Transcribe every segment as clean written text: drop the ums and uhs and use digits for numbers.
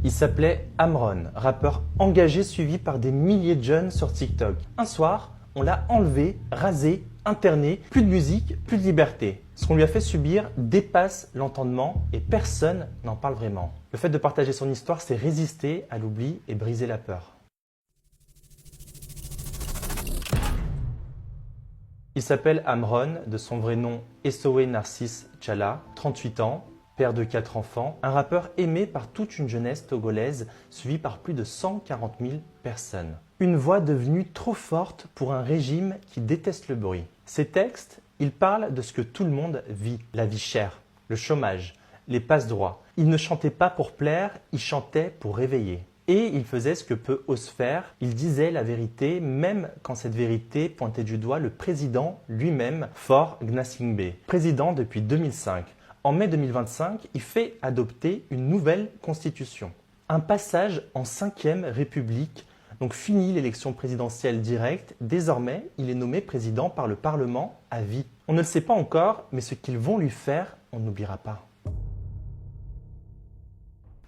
Il s'appelait Amron, rappeur engagé suivi par des milliers de jeunes sur TikTok. Un soir, on l'a enlevé, rasé, interné, plus de musique, plus de liberté. Ce qu'on lui a fait subir dépasse l'entendement et personne n'en parle vraiment. Le fait de partager son histoire, c'est résister à l'oubli et briser la peur. Il s'appelle Amron, de son vrai nom Essoé Narcisse Tchala, 38 ans, père de 4 enfants, un rappeur aimé par toute une jeunesse togolaise, suivi par plus de 140 000 personnes. Une voix devenue trop forte pour un régime qui déteste le bruit. Ses textes, ils parlent de ce que tout le monde vit, la vie chère, le chômage, les passe-droits. Il ne chantait pas pour plaire, il chantait pour réveiller. Et il faisait ce que peu osent faire, il disait la vérité, même quand cette vérité pointait du doigt le président lui-même, Faure Gnassingbé, président depuis 2005. En mai 2025, il fait adopter une nouvelle constitution. Un passage en 5e République, donc fini l'élection présidentielle directe, désormais il est nommé président par le Parlement à vie. On ne le sait pas encore, mais ce qu'ils vont lui faire, on n'oubliera pas.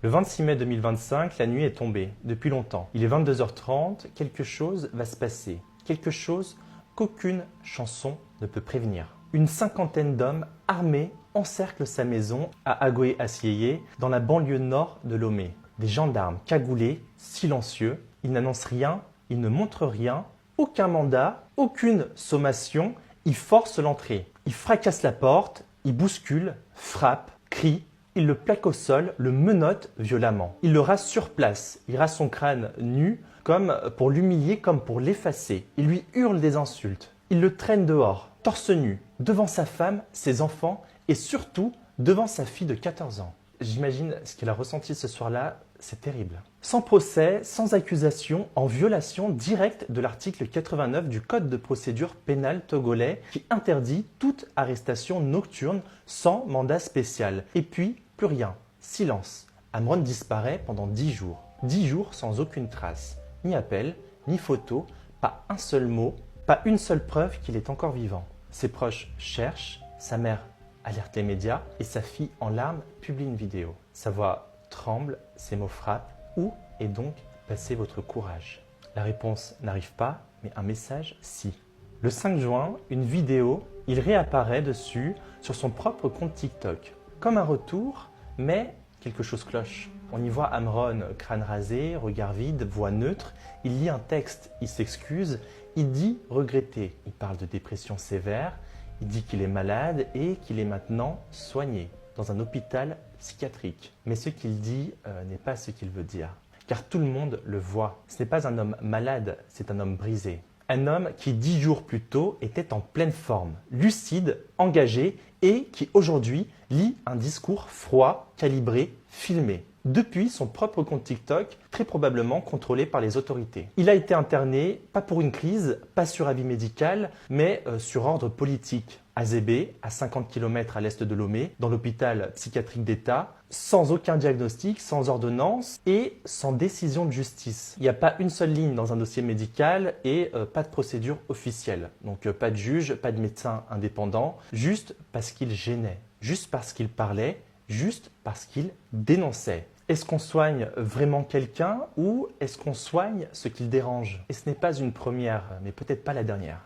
Le 26 mai 2025, la nuit est tombée, depuis longtemps. Il est 22h30, quelque chose va se passer. Quelque chose qu'aucune chanson ne peut prévenir. Une cinquantaine d'hommes armés encerclent sa maison à Agoé-Asieye, dans la banlieue nord de Lomé. Des gendarmes cagoulés, silencieux, ils n'annoncent rien, ils ne montrent rien, aucun mandat, aucune sommation, ils forcent l'entrée. Ils fracassent la porte, ils bousculent, frappent, crient. Il le plaque au sol, le menotte violemment. Il le rase sur place, il rase son crâne nu, comme pour l'humilier, comme pour l'effacer. Il lui hurle des insultes. Il le traîne dehors, torse nu, devant sa femme, ses enfants et surtout devant sa fille de 14 ans. J'imagine ce qu'il a ressenti ce soir-là, c'est terrible. Sans procès, sans accusation, en violation directe de l'article 89 du Code de procédure pénale togolais qui interdit toute arrestation nocturne sans mandat spécial. Et puis, plus rien. Silence. Amron disparaît pendant 10 jours. 10 jours sans aucune trace. Ni appel, ni photo, pas un seul mot, pas une seule preuve qu'il est encore vivant. Ses proches cherchent, sa mère alerte les médias et sa fille en larmes publie une vidéo. Sa voix tremble, ses mots frappent. Où est donc passé votre courage? La réponse n'arrive pas, mais un message si. Le 5 juin, une vidéo, il réapparaît dessus sur son propre compte TikTok. Comme un retour, mais quelque chose cloche. On y voit Amron, crâne rasé, regard vide, voix neutre. Il lit un texte, il s'excuse, il dit regretter. Il parle de dépression sévère, il dit qu'il est malade et qu'il est maintenant soigné dans un hôpital psychiatrique. Mais ce qu'il dit n'est pas ce qu'il veut dire. Car tout le monde le voit. Ce n'est pas un homme malade, c'est un homme brisé. Un homme qui 10 jours plus tôt était en pleine forme, lucide, engagé et qui aujourd'hui lit un discours froid, calibré, filmé. Depuis son propre compte TikTok, très probablement contrôlé par les autorités. Il a été interné, pas pour une crise, pas sur avis médical, mais sur ordre politique. À Zébé, à 50 km à l'est de Lomé, dans l'hôpital psychiatrique d'État, sans aucun diagnostic, sans ordonnance et sans décision de justice. Il n'y a pas une seule ligne dans un dossier médical et pas de procédure officielle. Donc pas de juge, pas de médecin indépendant, juste parce qu'il gênait, juste parce qu'il parlait, juste parce qu'il dénonçait. Est-ce qu'on soigne vraiment quelqu'un ou est-ce qu'on soigne ce qu'il dérange? Et ce n'est pas une première, mais peut-être pas la dernière.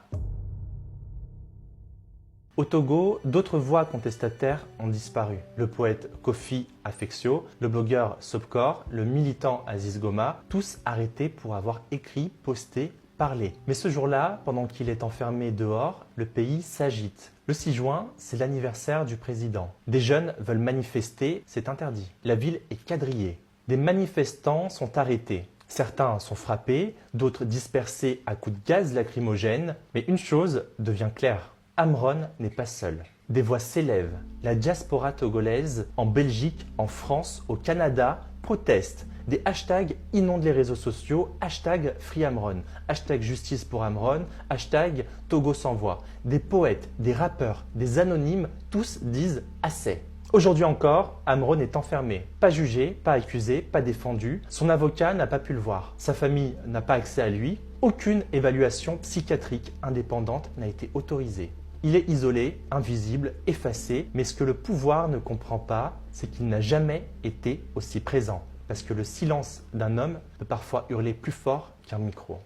Au Togo, d'autres voix contestataires ont disparu. Le poète Kofi Affexio, le blogueur Sopkor, le militant Aziz Goma, tous arrêtés pour avoir écrit, posté, parlé. Mais ce jour-là, pendant qu'il est enfermé dehors, le pays s'agite. Le 6 juin, c'est l'anniversaire du président. Des jeunes veulent manifester, c'est interdit. La ville est quadrillée. Des manifestants sont arrêtés. Certains sont frappés, d'autres dispersés à coups de gaz lacrymogène. Mais une chose devient claire. Amron n'est pas seul. Des voix s'élèvent. La diaspora togolaise, en Belgique, en France, au Canada, proteste. Des hashtags inondent les réseaux sociaux, hashtag FreeAmron, hashtag justice pour Amron, hashtag Togo sans voix. Des poètes, des rappeurs, des anonymes, tous disent assez. Aujourd'hui encore, Amron est enfermé. Pas jugé, pas accusé, pas défendu. Son avocat n'a pas pu le voir. Sa famille n'a pas accès à lui. Aucune évaluation psychiatrique indépendante n'a été autorisée. Il est isolé, invisible, effacé, mais ce que le pouvoir ne comprend pas, c'est qu'il n'a jamais été aussi présent. parce que le silence d'un homme peut parfois hurler plus fort qu'un micro.